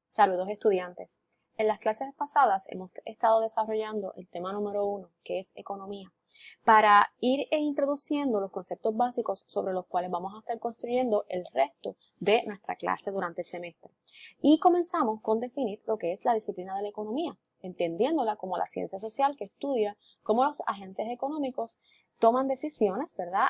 Saludos estudiantes. En las clases pasadas hemos estado desarrollando el tema número 1, que es economía, para ir introduciendo los conceptos básicos sobre los cuales vamos a estar construyendo el resto de nuestra clase durante el semestre. Y comenzamos con definir lo que es la disciplina de la economía, entendiéndola como la ciencia social que estudia cómo los agentes económicos toman decisiones, ¿verdad?,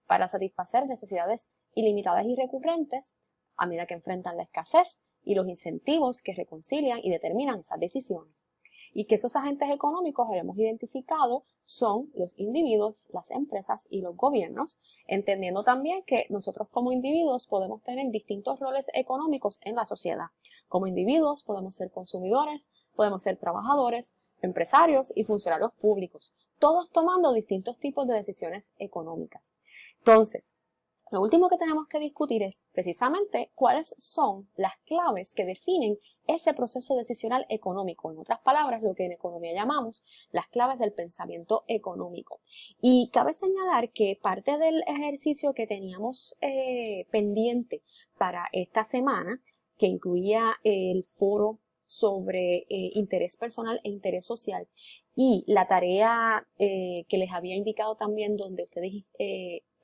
para satisfacer necesidades ilimitadas y recurrentes a medida que enfrentan la escasez y los incentivos que reconcilian y determinan esas decisiones. Y que esos agentes económicos habíamos identificado son los individuos, las empresas y los gobiernos, entendiendo también que nosotros como individuos podemos tener distintos roles económicos en la sociedad. Como individuos podemos ser consumidores, podemos ser trabajadores, empresarios y funcionarios públicos, todos tomando distintos tipos de decisiones económicas. Entonces, lo último que tenemos que discutir es precisamente cuáles son las claves que definen ese proceso decisional económico. En otras palabras, lo que en economía llamamos las claves del pensamiento económico. Y cabe señalar que parte del ejercicio que teníamos pendiente para esta semana, que incluía el foro sobre interés personal e interés social, y la tarea que les había indicado también donde ustedes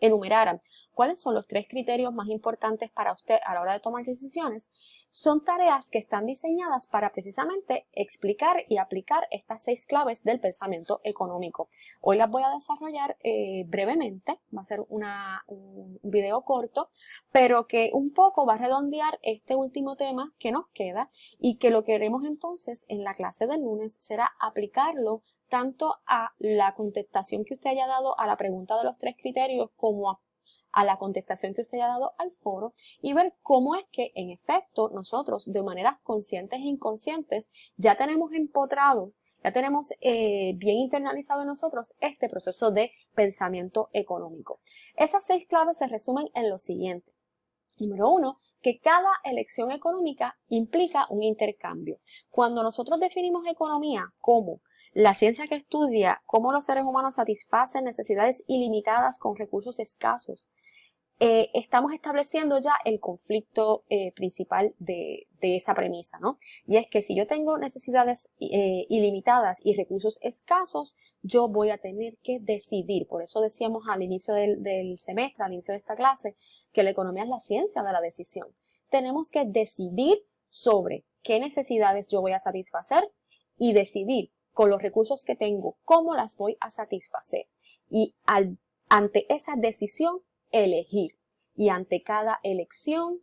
enumeraran cuáles son los 3 criterios más importantes para usted a la hora de tomar decisiones, son tareas que están diseñadas para precisamente explicar y aplicar estas 6 claves del pensamiento económico. Hoy las voy a desarrollar brevemente, va a ser un video corto, pero que un poco va a redondear este último tema que nos queda y que lo que haremos entonces en la clase del lunes será aplicarlo tanto a la contestación que usted haya dado a la pregunta de los 3 criterios como a la contestación que usted haya dado al foro y ver cómo es que en efecto nosotros de maneras conscientes e inconscientes ya tenemos empotrado, ya tenemos bien internalizado en nosotros este proceso de pensamiento económico. Esas 6 claves se resumen en lo siguiente. Número 1, que cada elección económica implica un intercambio. Cuando nosotros definimos economía como la ciencia que estudia cómo los seres humanos satisfacen necesidades ilimitadas con recursos escasos, estamos estableciendo ya el conflicto principal de esa premisa, ¿no? Y es que si yo tengo necesidades ilimitadas y recursos escasos, yo voy a tener que decidir. Por eso decíamos al inicio del semestre, al inicio de esta clase, que la economía es la ciencia de la decisión. Tenemos que decidir sobre qué necesidades yo voy a satisfacer y decidir con los recursos que tengo cómo las voy a satisfacer. Y ante esa decisión, elegir. Y ante cada elección,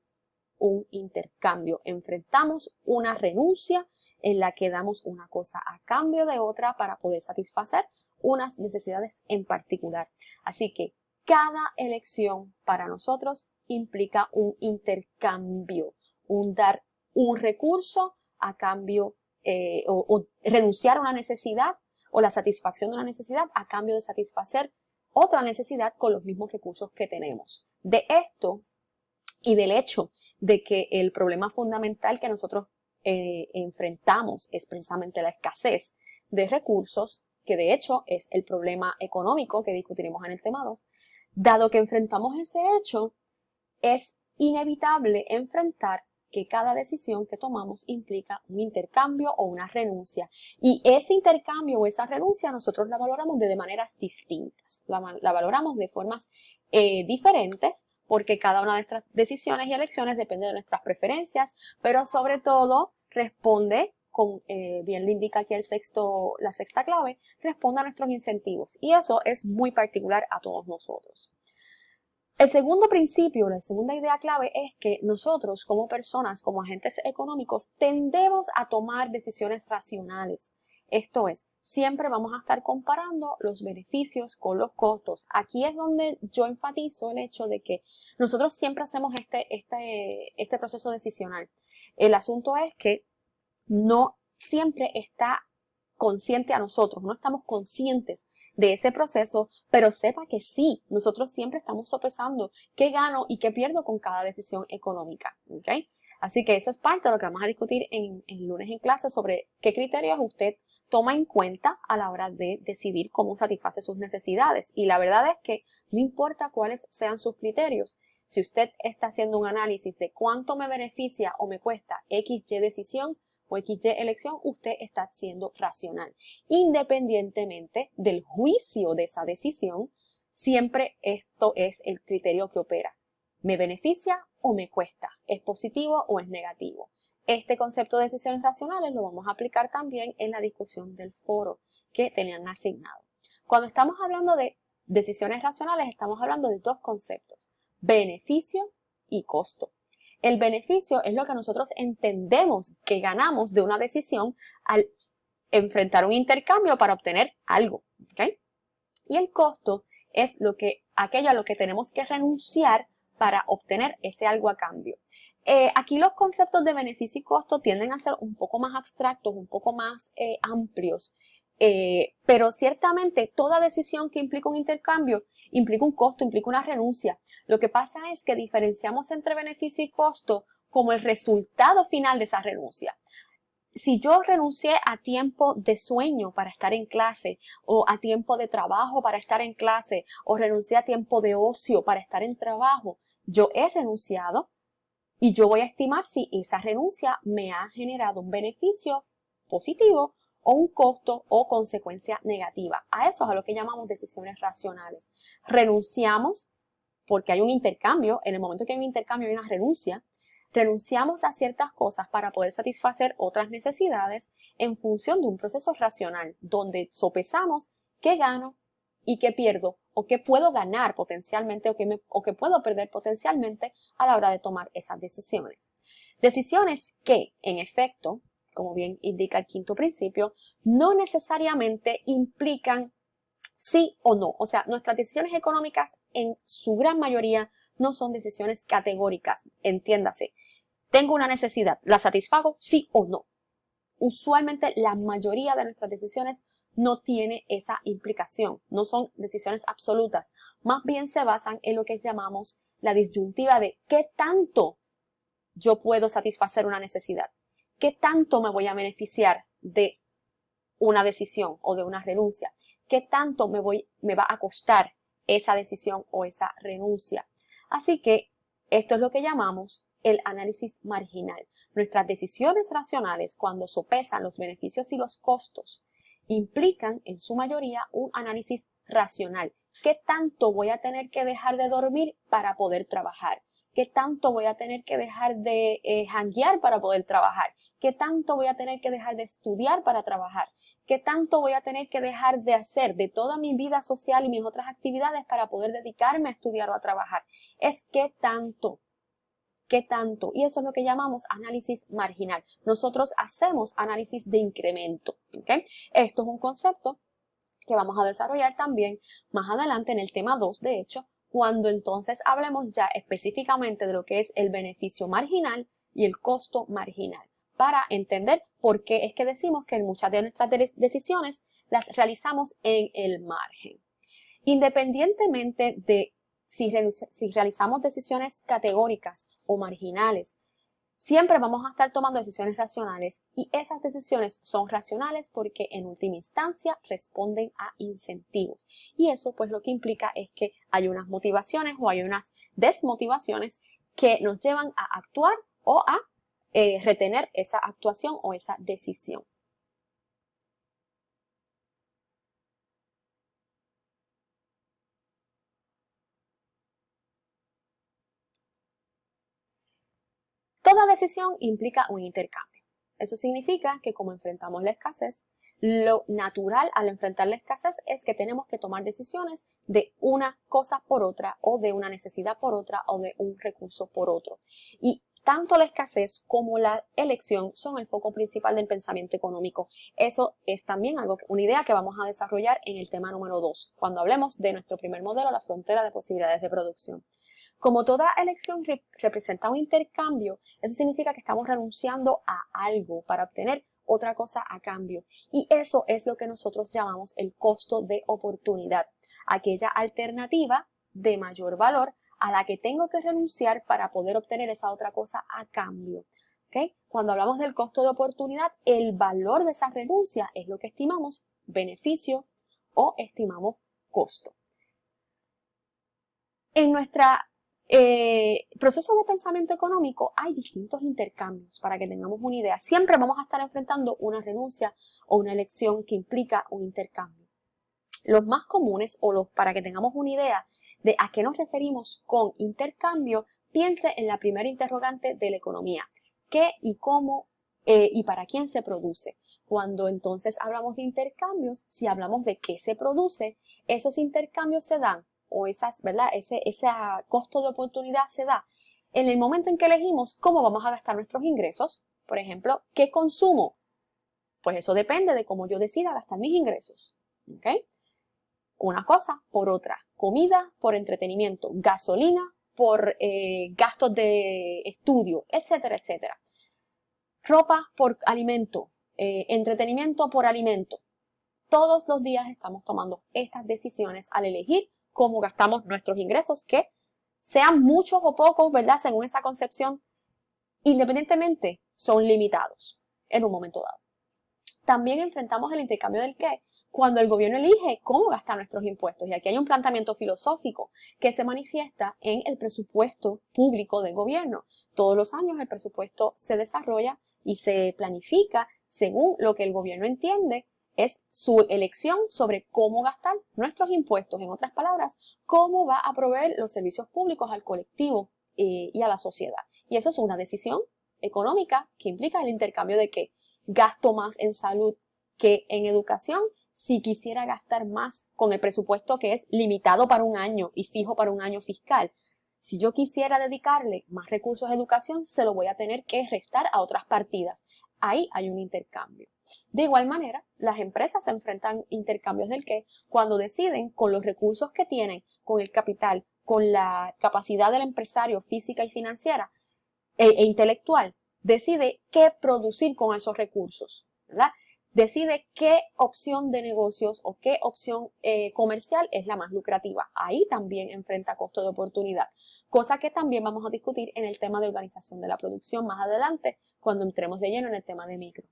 un intercambio. Enfrentamos una renuncia en la que damos una cosa a cambio de otra para poder satisfacer unas necesidades en particular. Así que cada elección para nosotros implica un intercambio, un dar un recurso a cambio o renunciar a una necesidad o la satisfacción de una necesidad a cambio de satisfacer otra necesidad con los mismos recursos que tenemos. De esto y del hecho de que el problema fundamental que nosotros enfrentamos es precisamente la escasez de recursos, que de hecho es el problema económico que discutiremos en el tema 2, dado que enfrentamos ese hecho, es inevitable enfrentar que cada decisión que tomamos implica un intercambio o una renuncia. Y ese intercambio o esa renuncia nosotros la valoramos de maneras distintas. La valoramos de formas diferentes porque cada una de nuestras decisiones y elecciones depende de nuestras preferencias, pero sobre todo responde, bien lo indica aquí la sexta clave, responde a nuestros incentivos. Y eso es muy particular a todos nosotros. El segundo principio, la segunda idea clave es que nosotros como personas, como agentes económicos, tendemos a tomar decisiones racionales. Esto es, siempre vamos a estar comparando los beneficios con los costos. Aquí es donde yo enfatizo el hecho de que nosotros siempre hacemos este proceso decisional. El asunto es que no siempre está consciente a nosotros, no estamos conscientes de ese proceso, pero sepa que sí, nosotros siempre estamos sopesando qué gano y qué pierdo con cada decisión económica, ¿ok? Así que eso es parte de lo que vamos a discutir en lunes en clase sobre qué criterios usted toma en cuenta a la hora de decidir cómo satisface sus necesidades. Y la verdad es que no importa cuáles sean sus criterios, si usted está haciendo un análisis de cuánto me beneficia o me cuesta XY decisión o XY elección, usted está siendo racional. Independientemente del juicio de esa decisión, siempre esto es el criterio que opera. ¿Me beneficia o me cuesta? ¿Es positivo o es negativo? Este concepto de decisiones racionales lo vamos a aplicar también en la discusión del foro que tenían asignado. Cuando estamos hablando de decisiones racionales, estamos hablando de dos conceptos, beneficio y costo. El beneficio es lo que nosotros entendemos que ganamos de una decisión al enfrentar un intercambio para obtener algo, ¿ok? Y el costo es aquello a lo que tenemos que renunciar para obtener ese algo a cambio. Aquí los conceptos de beneficio y costo tienden a ser un poco más abstractos, un poco más amplios, pero ciertamente toda decisión que implica un intercambio implica un costo, implica una renuncia. Lo que pasa es que diferenciamos entre beneficio y costo como el resultado final de esa renuncia. Si yo renuncié a tiempo de sueño para estar en clase, o a tiempo de trabajo para estar en clase, o renuncié a tiempo de ocio para estar en trabajo, yo he renunciado y yo voy a estimar si esa renuncia me ha generado un beneficio positivo o un costo o consecuencia negativa. A eso es a lo que llamamos decisiones racionales. Renunciamos porque hay un intercambio. En el momento que hay un intercambio hay una renuncia. Renunciamos a ciertas cosas para poder satisfacer otras necesidades en función de un proceso racional, donde sopesamos qué gano y qué pierdo, o qué puedo ganar potencialmente o qué puedo perder potencialmente a la hora de tomar esas decisiones. Decisiones que, en efecto, como bien indica el quinto principio, no necesariamente implican sí o no. O sea, nuestras decisiones económicas en su gran mayoría no son decisiones categóricas, entiéndase. Tengo una necesidad, ¿la satisfago? Sí o no. Usualmente la mayoría de nuestras decisiones no tiene esa implicación, no son decisiones absolutas, más bien se basan en lo que llamamos la disyuntiva de qué tanto yo puedo satisfacer una necesidad, qué tanto me voy a beneficiar de una decisión o de una renuncia, qué tanto me va a costar esa decisión o esa renuncia. Así que esto es lo que llamamos el análisis marginal. Nuestras decisiones racionales, cuando sopesan los beneficios y los costos, implican en su mayoría un análisis racional. ¿Qué tanto voy a tener que dejar de dormir para poder trabajar? ¿Qué tanto voy a tener que dejar de janguear para poder trabajar? ¿Qué tanto voy a tener que dejar de estudiar para trabajar? ¿Qué tanto voy a tener que dejar de hacer de toda mi vida social y mis otras actividades para poder dedicarme a estudiar o a trabajar? Es qué tanto. ¿Qué tanto? Y eso es lo que llamamos análisis marginal. Nosotros hacemos análisis de incremento. ¿Okay? Esto es un concepto que vamos a desarrollar también más adelante en el tema 2, de hecho, cuando entonces hablemos ya específicamente de lo que es el beneficio marginal y el costo marginal, para entender por qué es que decimos que muchas de nuestras decisiones las realizamos en el margen. Independientemente de si realizamos decisiones categóricas o marginales, siempre vamos a estar tomando decisiones racionales y esas decisiones son racionales porque en última instancia responden a incentivos. Y eso pues lo que implica es que hay unas motivaciones o hay unas desmotivaciones que nos llevan a actuar o a retener esa actuación o esa decisión. Toda decisión implica un intercambio. Eso significa que como enfrentamos la escasez, lo natural al enfrentar la escasez es que tenemos que tomar decisiones de una cosa por otra o de una necesidad por otra o de un recurso por otro. Y tanto la escasez como la elección son el foco principal del pensamiento económico. Eso es también una idea que vamos a desarrollar en el tema número 2, cuando hablemos de nuestro primer modelo, la frontera de posibilidades de producción. Como toda elección representa un intercambio, eso significa que estamos renunciando a algo para obtener otra cosa a cambio. Y eso es lo que nosotros llamamos el costo de oportunidad, aquella alternativa de mayor valor a la que tengo que renunciar para poder obtener esa otra cosa a cambio. ¿Okay? Cuando hablamos del costo de oportunidad, el valor de esa renuncia es lo que estimamos beneficio o estimamos costo. En nuestra proceso de pensamiento económico hay distintos intercambios para que tengamos una idea. Siempre vamos a estar enfrentando una renuncia o una elección que implica un intercambio. Los más comunes, para que tengamos una idea de a qué nos referimos con intercambio, piense en la primera interrogante de la economía. ¿Qué y cómo y para quién se produce? Cuando entonces hablamos de intercambios, si hablamos de qué se produce, esos intercambios se dan, o ¿verdad? Ese costo de oportunidad se da en el momento en que elegimos cómo vamos a gastar nuestros ingresos. Por ejemplo, ¿qué consumo? Pues eso depende de cómo yo decida gastar mis ingresos. ¿Ok? Una cosa por otra. Comida por entretenimiento, gasolina por gastos de estudio, etcétera, etcétera. Ropa por alimento, entretenimiento por alimento. Todos los días estamos tomando estas decisiones al elegir cómo gastamos nuestros ingresos, que sean muchos o pocos, ¿verdad? Según esa concepción, independientemente, son limitados en un momento dado. También enfrentamos el intercambio del qué, cuando el gobierno elige cómo gastar nuestros impuestos. Y aquí hay un planteamiento filosófico que se manifiesta en el presupuesto público del gobierno. Todos los años el presupuesto se desarrolla y se planifica según lo que el gobierno entiende es su elección sobre cómo gastar nuestros impuestos. En otras palabras, cómo va a proveer los servicios públicos al colectivo y a la sociedad. Y eso es una decisión económica que implica el intercambio de qué. Gasto más en salud que en educación si quisiera gastar más con el presupuesto que es limitado para un año y fijo para un año fiscal. Si yo quisiera dedicarle más recursos a educación, se lo voy a tener que restar a otras partidas. Ahí hay un intercambio. De igual manera, las empresas se enfrentan intercambios del qué cuando deciden con los recursos que tienen, con el capital, con la capacidad del empresario física y financiera e intelectual, decide qué producir con esos recursos, ¿verdad? Decide qué opción de negocios o qué opción comercial es la más lucrativa. Ahí también enfrenta costo de oportunidad, cosa que también vamos a discutir en el tema de organización de la producción más adelante, cuando entremos de lleno en el tema de micro.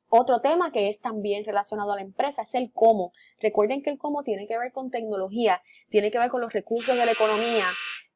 Otro tema que es también relacionado a la empresa es el cómo. Recuerden que el cómo tiene que ver con tecnología, tiene que ver con los recursos de la economía,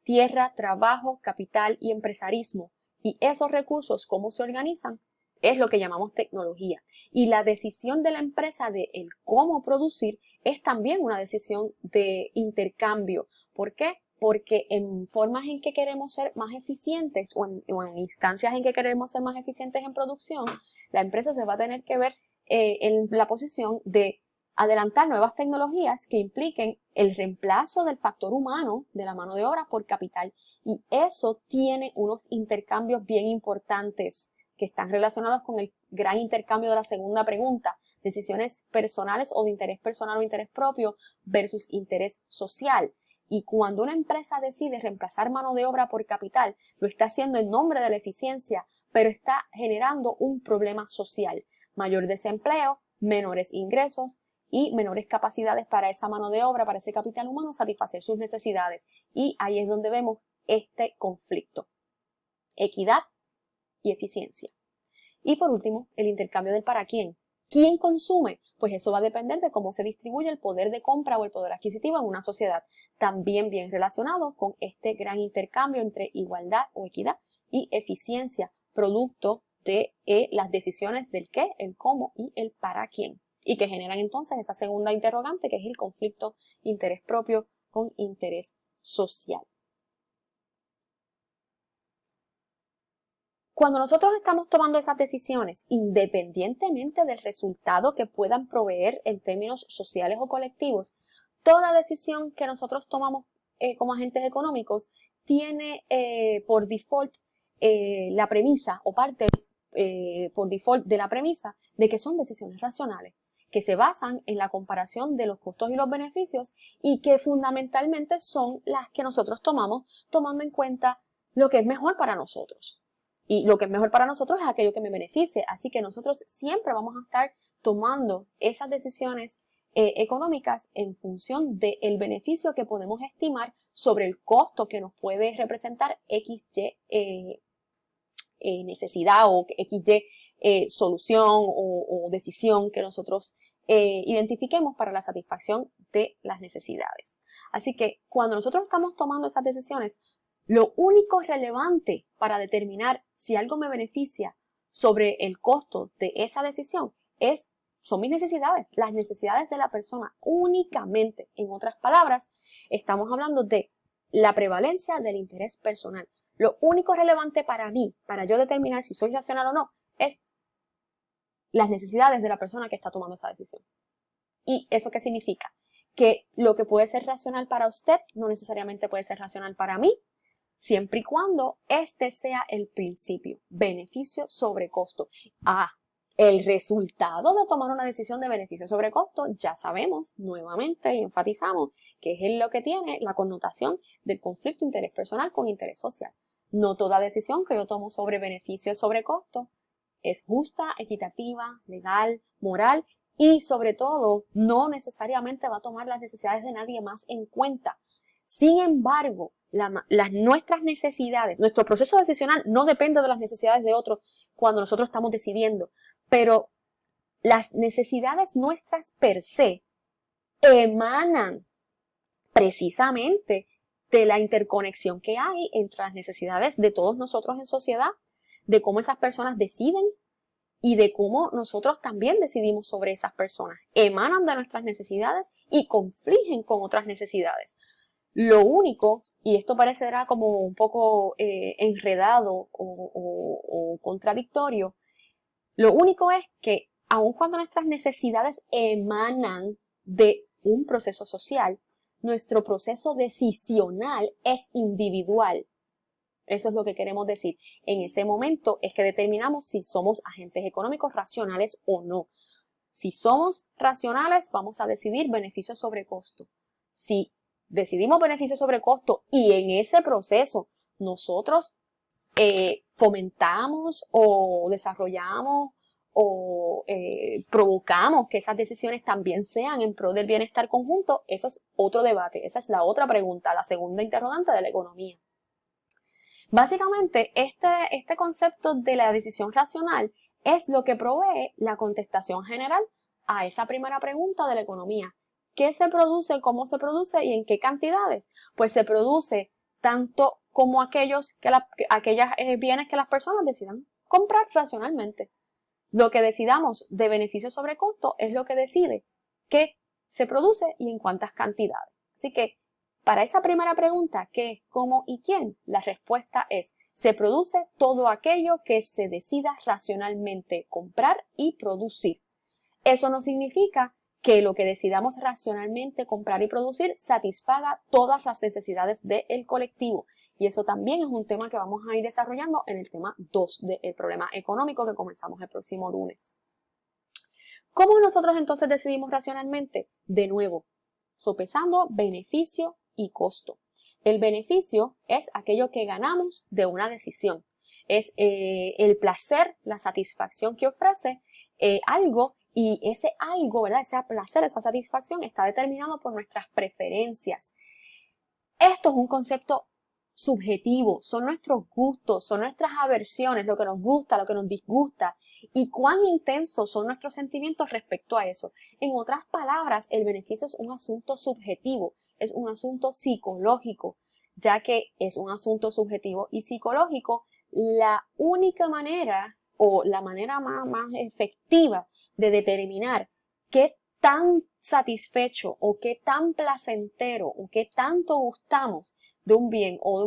tierra, trabajo, capital y empresarismo. Y esos recursos, cómo se organizan, es lo que llamamos tecnología. Y la decisión de la empresa de el cómo producir es también una decisión de intercambio. ¿Por qué? Porque en formas en que queremos ser más eficientes o en instancias en que queremos ser más eficientes en producción, la empresa se va a tener que ver en la posición de adelantar nuevas tecnologías que impliquen el reemplazo del factor humano, de la mano de obra, por capital. Y eso tiene unos intercambios bien importantes que están relacionados con el gran intercambio de la segunda pregunta, decisiones personales o de interés personal o interés propio versus interés social. Y cuando una empresa decide reemplazar mano de obra por capital, lo está haciendo en nombre de la eficiencia, pero está generando un problema social. Mayor desempleo, menores ingresos y menores capacidades para esa mano de obra, para ese capital humano, satisfacer sus necesidades. Y ahí es donde vemos este conflicto. Equidad y eficiencia. Y por último, el intercambio del para quién. ¿Quién consume? Pues eso va a depender de cómo se distribuye el poder de compra o el poder adquisitivo en una sociedad. También bien relacionado con este gran intercambio entre igualdad o equidad y eficiencia, producto de las decisiones del qué, el cómo y el para quién. Y que generan entonces esa segunda interrogante, que es el conflicto interés propio con interés social. Cuando nosotros estamos tomando esas decisiones, independientemente del resultado que puedan proveer en términos sociales o colectivos, toda decisión que nosotros tomamos como agentes económicos tiene por default la premisa o parte por default de la premisa de que son decisiones racionales, que se basan en la comparación de los costos y los beneficios y que fundamentalmente son las que nosotros tomamos tomando en cuenta lo que es mejor para nosotros. Y lo que es mejor para nosotros es aquello que me beneficie. Así que nosotros siempre vamos a estar tomando esas decisiones económicas en función del beneficio que podemos estimar sobre el costo que nos puede representar XY necesidad o XY solución o decisión que nosotros identifiquemos para la satisfacción de las necesidades. Así que cuando nosotros estamos tomando esas decisiones, Lo único relevante para determinar si algo me beneficia sobre el costo de esa decisión son mis necesidades, las necesidades de la persona únicamente. En otras palabras, estamos hablando de la prevalencia del interés personal. Lo único relevante para mí, para yo determinar si soy racional o no, es las necesidades de la persona que está tomando esa decisión. ¿Y eso qué significa? Que lo que puede ser racional para usted no necesariamente puede ser racional para mí, siempre y cuando este sea el principio, beneficio sobre costo. El resultado de tomar una decisión de beneficio sobre costo, ya sabemos nuevamente y enfatizamos que es lo que tiene la connotación del conflicto interés personal con interés social. No toda decisión que yo tomo sobre beneficio sobre costo es justa, equitativa, legal, moral y sobre todo no necesariamente va a tomar las necesidades de nadie más en cuenta. Sin embargo, nuestras necesidades, nuestro proceso decisional no depende de las necesidades de otros cuando nosotros estamos decidiendo, pero las necesidades nuestras per se emanan precisamente de la interconexión que hay entre las necesidades de todos nosotros en sociedad, de cómo esas personas deciden y de cómo nosotros también decidimos sobre esas personas. Emanan de nuestras necesidades y confligen con otras necesidades. Lo único, y esto parecerá como un poco enredado o contradictorio, lo único es que aun cuando nuestras necesidades emanan de un proceso social, nuestro proceso decisional es individual. Eso es lo que queremos decir. En ese momento es que determinamos si somos agentes económicos racionales o no. Si somos racionales, vamos a decidir beneficio sobre costo. Si decidimos beneficio sobre costo y en ese proceso nosotros fomentamos o desarrollamos o provocamos que esas decisiones también sean en pro del bienestar conjunto, eso es otro debate, esa es la otra pregunta, la segunda interrogante de la economía. Básicamente, este concepto de la decisión racional es lo que provee la contestación general a esa primera pregunta de la economía. ¿Qué se produce, cómo se produce y en qué cantidades? Pues se produce tanto como aquellos bienes que las personas decidan comprar racionalmente. Lo que decidamos de beneficio sobre costo es lo que decide qué se produce y en cuántas cantidades. Así que para esa primera pregunta, ¿qué, cómo y quién? La respuesta es, se produce todo aquello que se decida racionalmente comprar y producir. Eso no significa que lo que decidamos racionalmente comprar y producir satisfaga todas las necesidades del colectivo. Y eso también es un tema que vamos a ir desarrollando en el tema 2 del problema económico que comenzamos el próximo lunes. ¿Cómo nosotros entonces decidimos racionalmente? De nuevo, sopesando beneficio y costo. El beneficio es aquello que ganamos de una decisión. Es el placer, la satisfacción que ofrece algo y ese algo, ¿verdad? Ese placer, esa satisfacción está determinado por nuestras preferencias. Esto es un concepto subjetivo, son nuestros gustos, son nuestras aversiones, lo que nos gusta, lo que nos disgusta y cuán intensos son nuestros sentimientos respecto a eso. En otras palabras, el beneficio es un asunto subjetivo, es un asunto psicológico, ya que es un asunto subjetivo y psicológico, la única manera o la manera más efectiva de determinar qué tan satisfecho o qué tan placentero o qué tanto gustamos de un bien o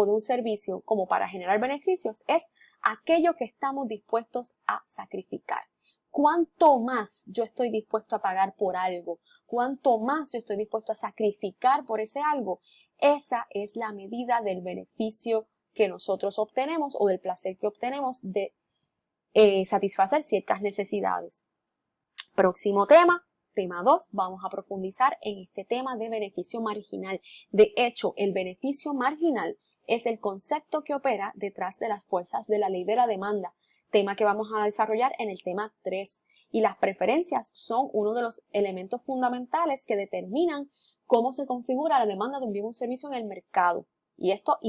de un servicio como para generar beneficios es aquello que estamos dispuestos a sacrificar. Cuánto más yo estoy dispuesto a pagar por algo, cuánto más yo estoy dispuesto a sacrificar por ese algo, esa es la medida del beneficio que nosotros obtenemos o del placer que obtenemos de satisfacer ciertas necesidades. Próximo tema. Tema 2, vamos a profundizar en este tema de beneficio marginal. De hecho, el beneficio marginal es el concepto que opera detrás de las fuerzas de la ley de la demanda, tema que vamos a desarrollar en el tema 3. Y las preferencias son uno de los elementos fundamentales que determinan cómo se configura la demanda de un bien o un servicio en el mercado. Y esto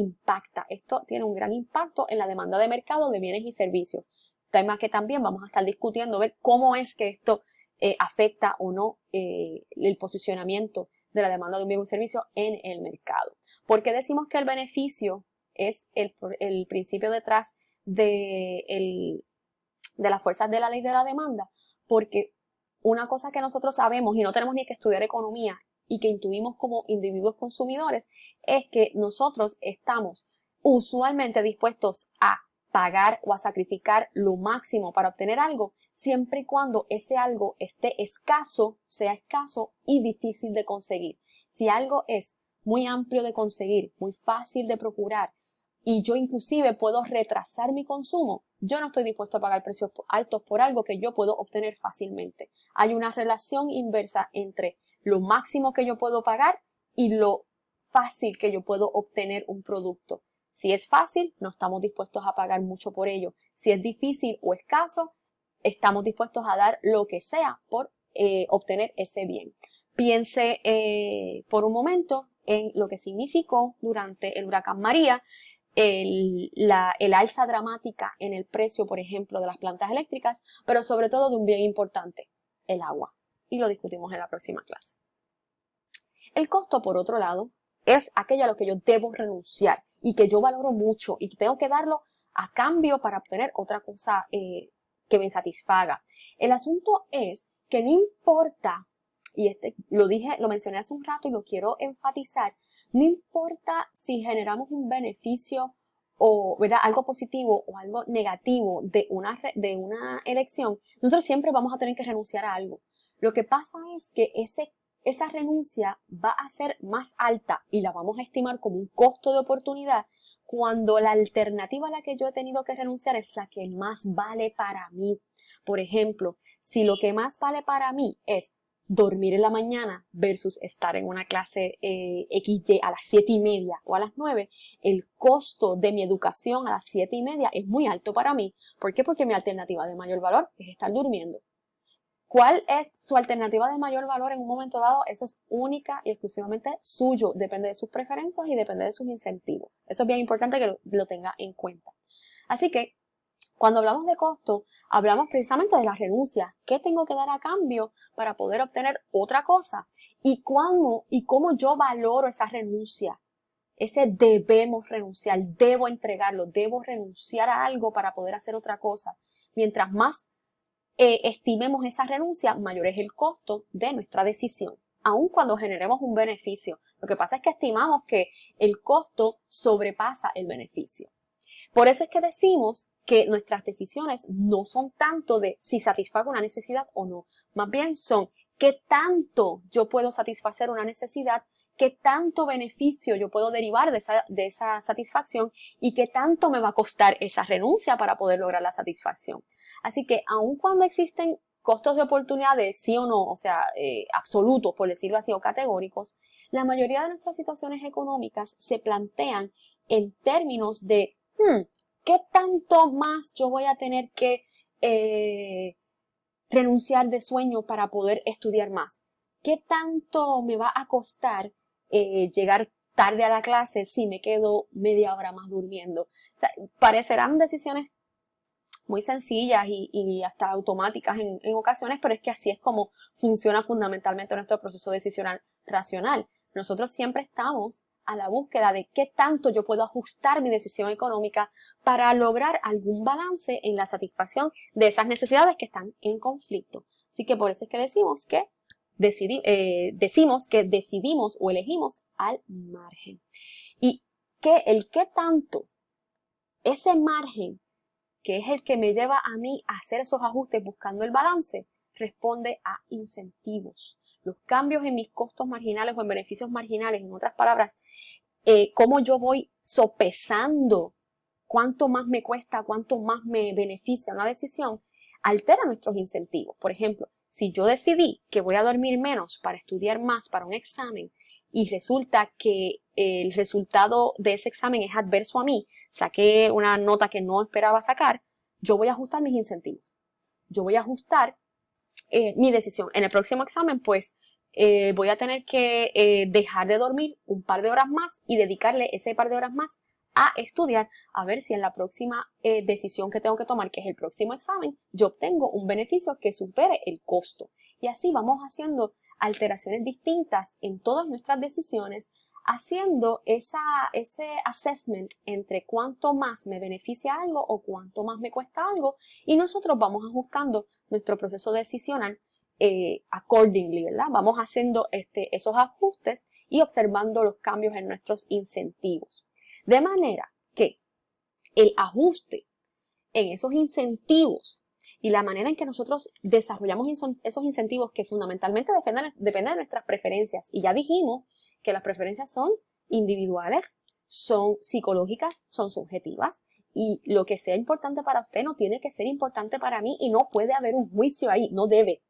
tiene un gran impacto en la demanda de mercado de bienes y servicios. Tema que también vamos a estar discutiendo, ver cómo es que esto afecta o no el posicionamiento de la demanda de un bien o un servicio en el mercado. ¿Por qué decimos que el beneficio es el principio detrás de las fuerzas de la ley de la demanda, porque una cosa que nosotros sabemos y no tenemos ni que estudiar economía y que intuimos como individuos consumidores es que nosotros estamos usualmente dispuestos a pagar o a sacrificar lo máximo para obtener algo, siempre y cuando ese algo esté escaso, sea escaso y difícil de conseguir. Si algo es muy amplio de conseguir, muy fácil de procurar, y yo inclusive puedo retrasar mi consumo, yo no estoy dispuesto a pagar precios altos por algo que yo puedo obtener fácilmente. Hay una relación inversa entre lo máximo que yo puedo pagar y lo fácil que yo puedo obtener un producto. Si es fácil, no estamos dispuestos a pagar mucho por ello. Si es difícil o escaso, estamos dispuestos a dar lo que sea por obtener ese bien. Piense por un momento en lo que significó durante el huracán María el alza dramática en el precio, por ejemplo, de las plantas eléctricas, pero sobre todo de un bien importante, el agua. Y lo discutimos en la próxima clase. El costo, por otro lado, es aquello a lo que yo debo renunciar y que yo valoro mucho y que tengo que darlo a cambio para obtener otra cosa que me satisfaga. El asunto es que no importa, y lo mencioné hace un rato y lo quiero enfatizar, no importa si generamos un beneficio o, ¿verdad?, algo positivo o algo negativo de una elección, nosotros siempre vamos a tener que renunciar a algo. Lo que pasa es que esa renuncia va a ser más alta y la vamos a estimar como un costo de oportunidad cuando la alternativa a la que yo he tenido que renunciar es la que más vale para mí. Por ejemplo, si lo que más vale para mí es dormir en la mañana versus estar en una clase XY a las 7:30 o a las 9, el costo de mi educación a las 7:30 es muy alto para mí. ¿Por qué? Porque mi alternativa de mayor valor es estar durmiendo. ¿Cuál es su alternativa de mayor valor en un momento dado? Eso es única y exclusivamente suyo. Depende de sus preferencias y depende de sus incentivos. Eso es bien importante que lo tenga en cuenta. Así que, cuando hablamos de costo, hablamos precisamente de la renuncia. ¿Qué tengo que dar a cambio para poder obtener otra cosa? ¿Y cómo yo valoro esa renuncia? Ese debemos renunciar, debo entregarlo, debo renunciar a algo para poder hacer otra cosa. Mientras más estimemos esa renuncia, mayor es el costo de nuestra decisión, aun cuando generemos un beneficio. Lo que pasa es que estimamos que el costo sobrepasa el beneficio. Por eso es que decimos que nuestras decisiones no son tanto de si satisfago una necesidad o no, más bien son qué tanto yo puedo satisfacer una necesidad, qué tanto beneficio yo puedo derivar de esa satisfacción y qué tanto me va a costar esa renuncia para poder lograr la satisfacción. Así que aun cuando existen costos de oportunidad de sí o no, o sea, absolutos, por decirlo así, o categóricos, la mayoría de nuestras situaciones económicas se plantean en términos de ¿qué tanto más yo voy a tener que renunciar de sueño para poder estudiar más? ¿Qué tanto me va a costar llegar tarde a la clase si me quedo media hora más durmiendo? O sea, parecerán decisiones muy sencillas y hasta automáticas en ocasiones, pero es que así es como funciona fundamentalmente nuestro proceso decisional racional. Nosotros siempre estamos a la búsqueda de qué tanto yo puedo ajustar mi decisión económica para lograr algún balance en la satisfacción de esas necesidades que están en conflicto. Así que por eso es que decimos que decidimos o elegimos al margen. Y el qué tanto, ese margen, que es el que me lleva a mí a hacer esos ajustes buscando el balance, responde a incentivos. Los cambios en mis costos marginales o en beneficios marginales, en otras palabras, cómo yo voy sopesando cuánto más me cuesta, cuánto más me beneficia una decisión, altera nuestros incentivos. Por ejemplo, si yo decidí que voy a dormir menos para estudiar más para un examen y resulta que el resultado de ese examen es adverso a mí, saqué una nota que no esperaba sacar, yo voy a ajustar mis incentivos. Yo voy a ajustar mi decisión. En el próximo examen, pues, voy a tener que dejar de dormir un par de horas más y dedicarle ese par de horas más a estudiar, a ver si en la próxima decisión que tengo que tomar, que es el próximo examen, yo obtengo un beneficio que supere el costo. Y así vamos haciendo alteraciones distintas en todas nuestras decisiones haciendo ese assessment entre cuánto más me beneficia algo o cuánto más me cuesta algo, y nosotros vamos ajustando nuestro proceso decisional accordingly, ¿verdad? Vamos haciendo esos ajustes y observando los cambios en nuestros incentivos. De manera que el ajuste en esos incentivos y la manera en que nosotros desarrollamos esos incentivos que fundamentalmente dependen de nuestras preferencias. Y ya dijimos que las preferencias son individuales, son psicológicas, son subjetivas, y lo que sea importante para usted no tiene que ser importante para mí, y no puede haber un juicio ahí, no debe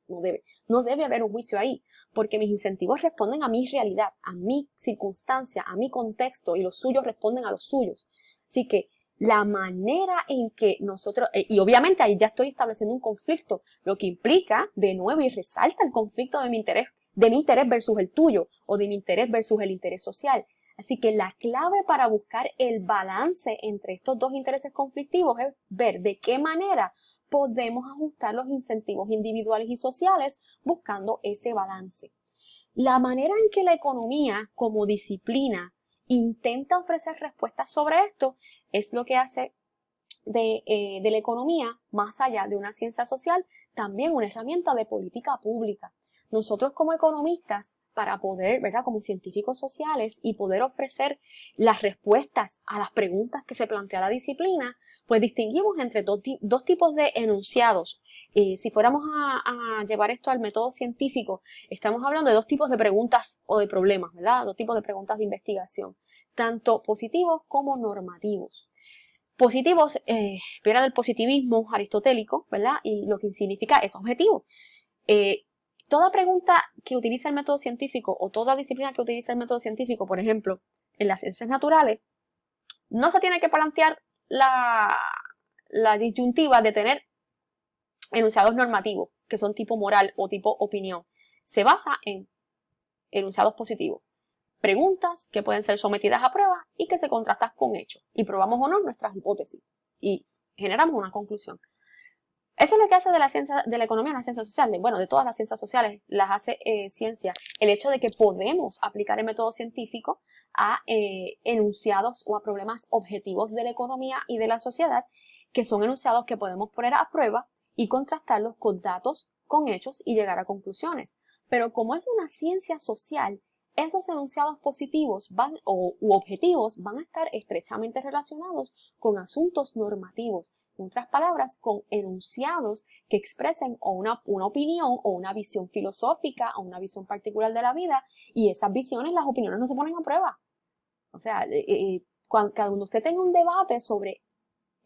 haber un juicio ahí, porque mis incentivos responden a mi realidad, a mi circunstancia, a mi contexto, y los suyos responden a los suyos. Así que la manera en que nosotros, y obviamente ahí ya estoy estableciendo un conflicto, lo que implica, de nuevo, y resalta el conflicto de mi interés versus el tuyo, o de mi interés versus el interés social. Así que la clave para buscar el balance entre estos dos intereses conflictivos es ver de qué manera podemos ajustar los incentivos individuales y sociales buscando ese balance. La manera en que la economía como disciplina intenta ofrecer respuestas sobre esto es lo que hace de la economía, más allá de una ciencia social, también una herramienta de política pública. Nosotros como economistas, para poder, ¿verdad?, como científicos sociales y poder ofrecer las respuestas a las preguntas que se plantea la disciplina, pues distinguimos entre dos tipos de enunciados. Si fuéramos a llevar esto al método científico, estamos hablando de dos tipos de preguntas o de problemas, ¿verdad? Dos tipos de preguntas de investigación, tanto positivos como normativos. Positivos, viene del positivismo aristotélico, ¿verdad? Y lo que significa es objetivo. Toda pregunta que utiliza el método científico, o toda disciplina que utiliza el método científico, por ejemplo, en las ciencias naturales, no se tiene que plantear la disyuntiva de tener enunciados normativos, que son tipo moral o tipo opinión. Se basa en enunciados positivos. Preguntas que pueden ser sometidas a prueba y que se contrastan con hechos. Y probamos o no nuestras hipótesis. Y generamos una conclusión. Eso es lo que hace de la ciencia, de la economía, una ciencia social. Bueno, de todas las ciencias sociales las hace ciencia. El hecho de que podemos aplicar el método científico a enunciados o a problemas objetivos de la economía y de la sociedad, que son enunciados que podemos poner a prueba y contrastarlos con datos, con hechos, y llegar a conclusiones. Pero como es una ciencia social, esos enunciados positivos u objetivos van a estar estrechamente relacionados con asuntos normativos. En otras palabras, con enunciados que expresen una opinión o una visión filosófica o una visión particular de la vida, y esas visiones, las opiniones no se ponen a prueba. O sea, cuando usted tenga un debate sobre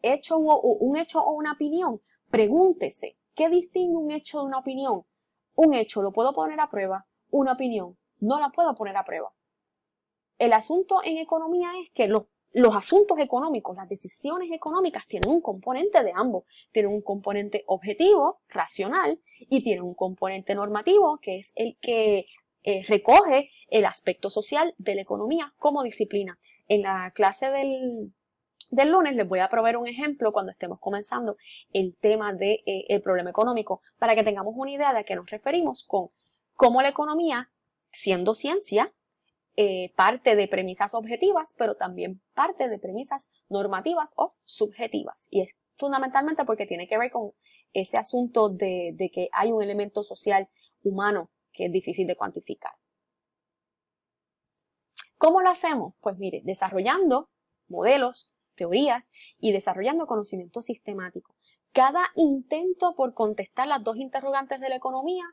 un hecho o una opinión, pregúntese, ¿qué distingue un hecho de una opinión? Un hecho lo puedo poner a prueba, una opinión no la puedo poner a prueba. El asunto en economía es que los asuntos económicos, las decisiones económicas tienen un componente de ambos. Tienen un componente objetivo, racional, y tienen un componente normativo, que es el que recoge el aspecto social de la economía como disciplina. En la clase del lunes les voy a proveer un ejemplo cuando estemos comenzando el tema del problema económico, para que tengamos una idea de a qué nos referimos con cómo la economía, siendo ciencia, parte de premisas objetivas, pero también parte de premisas normativas o subjetivas. Y es fundamentalmente porque tiene que ver con ese asunto de que hay un elemento social humano que es difícil de cuantificar. ¿Cómo lo hacemos? Pues mire, desarrollando modelos, teorías y desarrollando conocimiento sistemático. Cada intento por contestar las dos interrogantes de la economía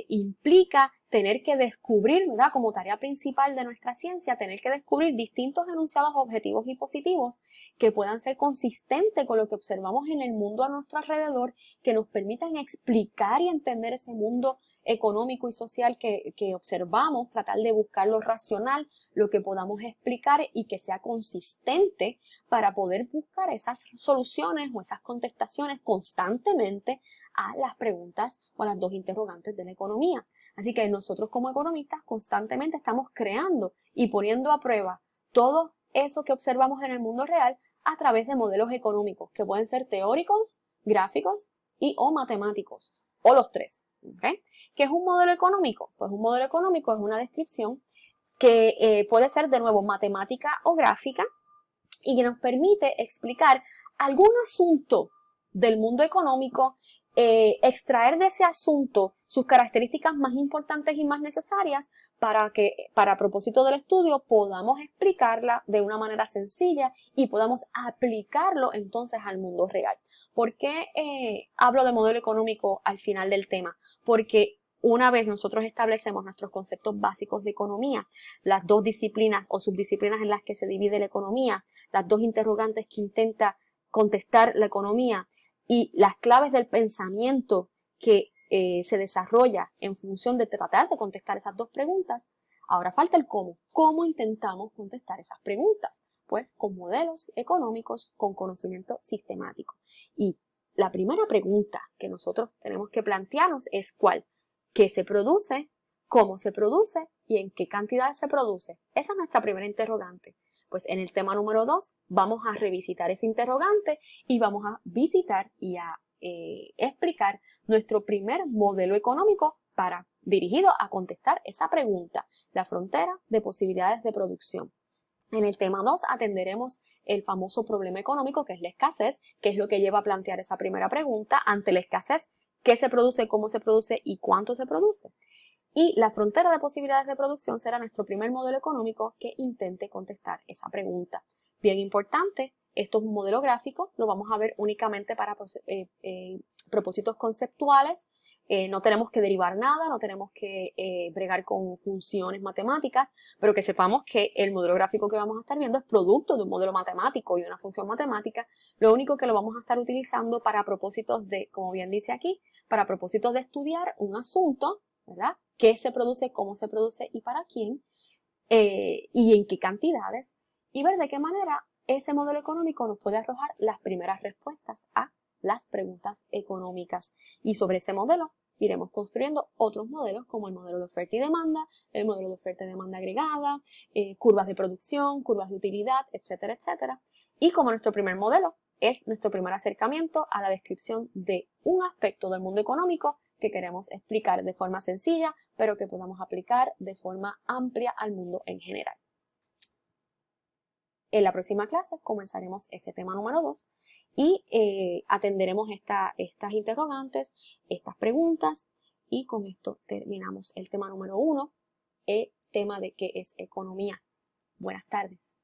implica tener que descubrir, ¿verdad?, como tarea principal de nuestra ciencia, tener que descubrir distintos enunciados objetivos y positivos que puedan ser consistentes con lo que observamos en el mundo a nuestro alrededor, que nos permitan explicar y entender ese mundo económico y social que observamos, tratar de buscar lo racional, lo que podamos explicar, y que sea consistente para poder buscar esas soluciones o esas contestaciones constantemente a las preguntas o a las dos interrogantes de la economía. Así que nosotros como economistas constantemente estamos creando y poniendo a prueba todo eso que observamos en el mundo real a través de modelos económicos, que pueden ser teóricos, gráficos y o matemáticos, o los tres. ¿Okay? ¿Qué es un modelo económico? Pues un modelo económico es una descripción que puede ser de nuevo matemática o gráfica y que nos permite explicar algún asunto del mundo económico, extraer de ese asunto sus características más importantes y más necesarias para que, para propósito del estudio, podamos explicarla de una manera sencilla y podamos aplicarlo entonces al mundo real. ¿Por qué hablo de modelo económico al final del tema? Porque una vez nosotros establecemos nuestros conceptos básicos de economía, las dos disciplinas o subdisciplinas en las que se divide la economía, las dos interrogantes que intenta contestar la economía y las claves del pensamiento que se desarrolla en función de tratar de contestar esas dos preguntas, ahora falta el cómo. ¿Cómo intentamos contestar esas preguntas? Pues con modelos económicos, con conocimiento sistemático. Y la primera pregunta que nosotros tenemos que plantearnos es ¿cuál? ¿Qué se produce? ¿Cómo se produce? ¿Y en qué cantidad se produce? Esa es nuestra primera interrogante. Pues en el tema número 2 vamos a revisitar ese interrogante y vamos a visitar y a explicar nuestro primer modelo económico dirigido a contestar esa pregunta, la frontera de posibilidades de producción. En el tema 2 atenderemos el famoso problema económico, que es la escasez, que es lo que lleva a plantear esa primera pregunta. Ante la escasez, ¿qué se produce, cómo se produce y cuánto se produce? Y la frontera de posibilidades de producción será nuestro primer modelo económico que intente contestar esa pregunta. Bien importante, esto es un modelo gráfico, lo vamos a ver únicamente para propósitos conceptuales. No tenemos que derivar nada, no tenemos que bregar con funciones matemáticas, pero que sepamos que el modelo gráfico que vamos a estar viendo es producto de un modelo matemático y de una función matemática. Lo único que lo vamos a estar utilizando para propósitos de, como bien dice aquí, para propósitos de estudiar un asunto, ¿verdad? ¿Qué se produce, cómo se produce y para quién? Y en qué cantidades, y ver de qué manera ese modelo económico nos puede arrojar las primeras respuestas a las preguntas económicas. Y sobre ese modelo iremos construyendo otros modelos como el modelo de oferta y demanda, el modelo de oferta y demanda agregada, curvas de producción, curvas de utilidad, etcétera, etcétera. Y como nuestro primer modelo es nuestro primer acercamiento a la descripción de un aspecto del mundo económico que queremos explicar de forma sencilla, pero que podamos aplicar de forma amplia al mundo en general. En la próxima clase comenzaremos ese tema número 2 y atenderemos estas interrogantes, estas preguntas, y con esto terminamos el tema número 1, el tema de qué es economía. Buenas tardes.